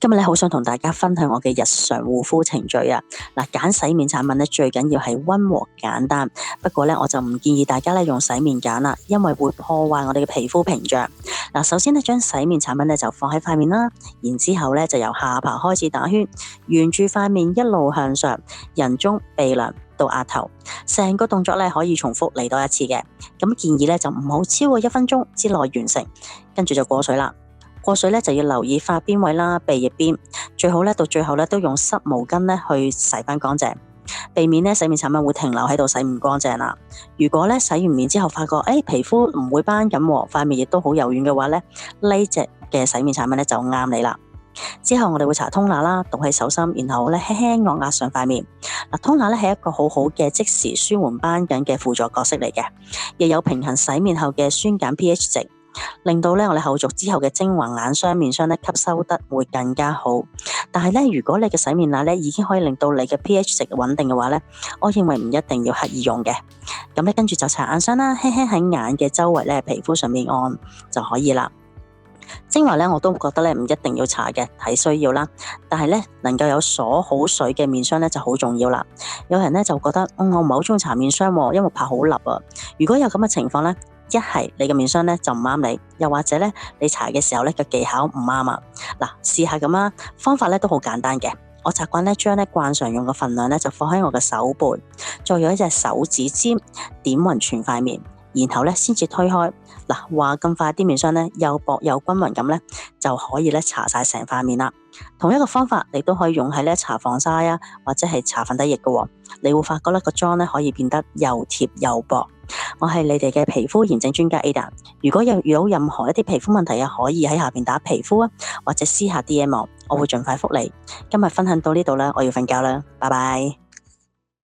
今日咧好想同大家分享我嘅日常護膚程序啊！嗱，揀洗面產品咧最緊要係溫和簡單，不過咧我就唔建議大家咧用洗面揀啦，因為會破壞我哋嘅皮膚屏障。嗱，首先咧將洗面產品咧就放喺塊面啦，然之後咧就由下巴開始打圈，沿住塊面一路向上，人中、鼻梁到額頭，成個動作咧可以重複嚟多一次嘅。咁建議咧就唔好超過1分鐘之內完成，跟住就過水啦。過水咧就要留意髮邊位啦、鼻翼邊，最好咧到最後咧都用濕毛巾咧去洗翻乾淨，避免咧洗面產品會停留喺度洗唔乾淨啦。如果咧洗完面之後發覺皮膚唔會斑咁，塊面亦都好柔軟嘅話咧，呢隻嘅洗面產品咧就啱你啦。之後我哋會搽通拿啦，倒喺手心，然後咧輕輕按壓上塊面。嗱，通拿咧係一個好好嘅即時舒緩斑緊嘅輔助角色嚟嘅，亦有平衡洗面後嘅酸鹼 pH 值。令到咧我哋後續之後嘅精華眼霜、面霜咧吸收得會更加好。但係咧，如果你嘅洗面奶咧已經可以令到你嘅 pH 值穩定嘅話咧，我認為唔一定要刻意用嘅。咁咧跟住就搽眼霜啦，輕輕喺眼嘅周圍咧皮膚上面按就可以啦。精華咧我都覺得咧唔一定要搽嘅，睇需要啦。但係咧能夠有鎖好水嘅面霜咧就好重要啦。有人咧就覺得我唔係好中意搽面霜，因為怕好立啊。如果有咁嘅情況咧，一係你嘅面霜咧就唔啱你，又或者咧你搽嘅時候咧個技巧唔啱啊。嗱，試下咁啦，方法咧都好簡單嘅。我習慣咧將咧慣常用嘅份量咧就放喺我嘅手背，再用一隻手指尖點勻全塊面，然後咧先至推開。嗱，話咁快啲面霜咧又薄又均勻咁咧就可以咧搽晒成塊面啦。同一個方法你都可以用喺咧搽防曬啊，或者係搽粉底液嘅。你會發覺咧個妝咧可以變得又貼又薄。我係你哋嘅皮膚驗證專家 Ada， 如果有遇到任何一啲皮膚問題啊，可以喺下邊打皮膚啊，或者私下 DM 我會盡快覆你。今日分享到呢度啦，我要瞓覺啦，拜拜。